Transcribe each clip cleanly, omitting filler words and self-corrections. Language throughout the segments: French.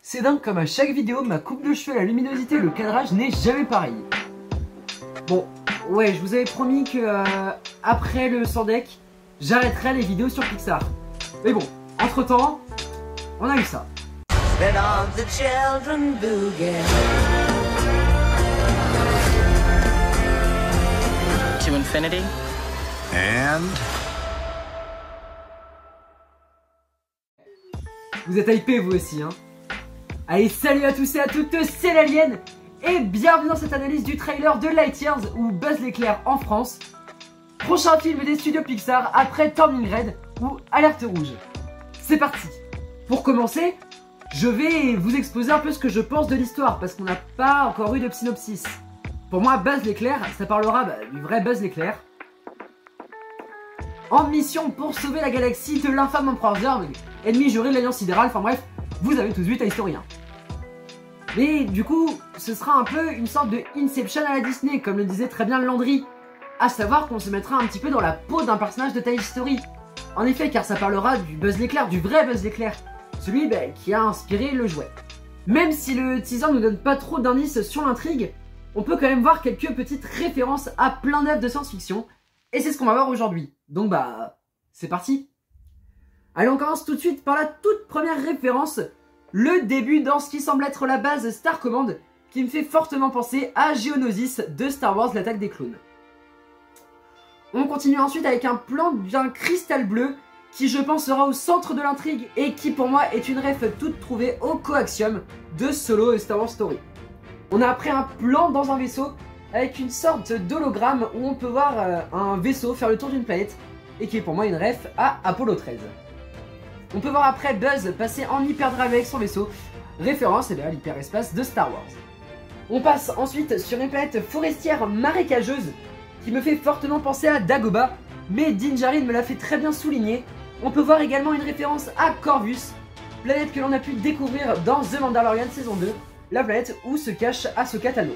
C'est dingue comme à chaque vidéo, ma coupe de cheveux, la luminosité, le cadrage n'est jamais pareil. Bon, ouais, je vous avais promis que après le 100 deck, j'arrêterai les vidéos sur Pixar. Mais bon, entre temps, on a eu ça. To infinity and vous êtes hypés vous aussi, hein. Allez, salut à tous et à toutes, c'est l'Alien et bienvenue dans cette analyse du trailer de Lightyear ou Buzz l'éclair en France. Prochain film des studios Pixar après Turning Red ou Alerte Rouge. C'est parti. Pour commencer, je vais vous exposer un peu ce que je pense de l'histoire parce qu'on n'a pas encore eu de synopsis. Pour moi, Buzz l'éclair, ça parlera du vrai Buzz l'éclair. En mission pour sauver la galaxie de l'infâme empereur Zurg, ennemi juré de l'Alliance sidérale, enfin bref, vous avez tous vu Toy Story 1. Mais du coup, ce sera un peu une sorte de Inception à la Disney, comme le disait très bien Landry. À savoir qu'on se mettra un petit peu dans la peau d'un personnage de Toy Story. En effet, car ça parlera du Buzz l'éclair, du vrai Buzz l'éclair. Celui qui a inspiré le jouet. Même si le teaser nous donne pas trop d'indices sur l'intrigue, on peut quand même voir quelques petites références à plein d'œuvres de science-fiction. Et c'est ce qu'on va voir aujourd'hui. Donc c'est parti. Allez, on commence tout de suite par la toute première référence. Le début dans ce qui semble être la base Star Command, qui me fait fortement penser à Geonosis de Star Wars l'attaque des clones. On continue ensuite avec un plan d'un cristal bleu, qui je pense sera au centre de l'intrigue et qui pour moi est une ref toute trouvée au coaxium de Solo et Star Wars Story. On a après un plan dans un vaisseau avec une sorte d'hologramme où on peut voir un vaisseau faire le tour d'une planète et qui est pour moi une ref à Apollo 13. On peut voir après Buzz passer en hyperdrive avec son vaisseau, référence à l'hyperespace de Star Wars. On passe ensuite sur une planète forestière marécageuse qui me fait fortement penser à Dagobah, mais Dinjarin me l'a fait très bien souligner. On peut voir également une référence à Corvus, planète que l'on a pu découvrir dans The Mandalorian saison 2, la planète où se cache Ahsoka Tano.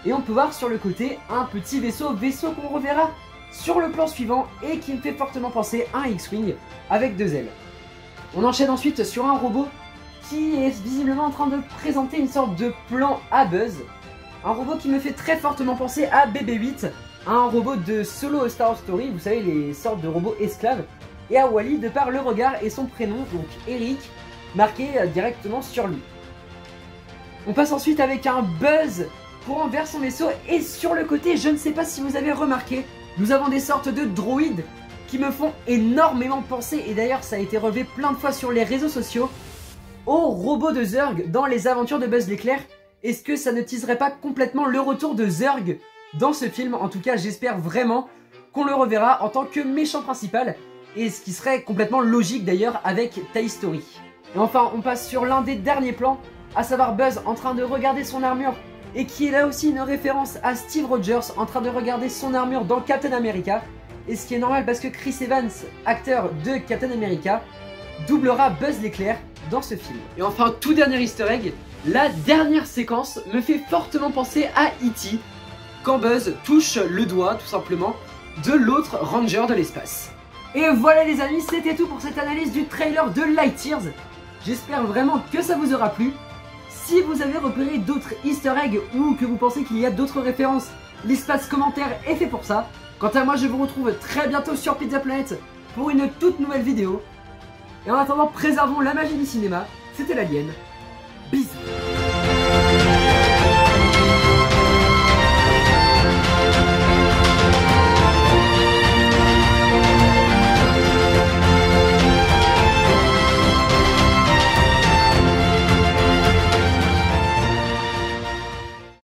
Et on peut voir sur le côté un petit vaisseau qu'on reverra sur le plan suivant et qui me fait fortement penser à un X-Wing avec deux ailes. On enchaîne ensuite sur un robot qui est visiblement en train de présenter une sorte de plan à Buzz. Un robot qui me fait très fortement penser à BB-8, un robot de Solo Star Wars Story, vous savez les sortes de robots esclaves, et à Wally de par le regard et son prénom, donc Eric, marqué directement sur lui. On passe ensuite avec un Buzz courant vers son vaisseau et sur le côté, je ne sais pas si vous avez remarqué, nous avons des sortes de droïdes qui me font énormément penser, et d'ailleurs ça a été relevé plein de fois sur les réseaux sociaux, aux robots de Zurg dans les aventures de Buzz l'éclair. Est-ce que ça ne teaserait pas complètement le retour de Zurg dans ce film? En tout cas, j'espère vraiment qu'on le reverra en tant que méchant principal, et ce qui serait complètement logique d'ailleurs avec Toy Story. Et enfin, on passe sur l'un des derniers plans, à savoir Buzz en train de regarder son armure, et qui est là aussi une référence à Steve Rogers en train de regarder son armure dans Captain America, et ce qui est normal parce que Chris Evans, acteur de Captain America, doublera Buzz l'éclair dans ce film. Et enfin, tout dernier easter egg, la dernière séquence me fait fortement penser à E.T. quand Buzz touche le doigt, tout simplement, de l'autre Ranger de l'espace. Et voilà les amis, c'était tout pour cette analyse du trailer de Lightyear. J'espère vraiment que ça vous aura plu. Si vous avez repéré d'autres easter eggs ou que vous pensez qu'il y a d'autres références, l'espace commentaire est fait pour ça. Quant à moi, je vous retrouve très bientôt sur Pizza Planet pour une toute nouvelle vidéo. Et en attendant, préservons la magie du cinéma. C'était l'Alien. Bisous.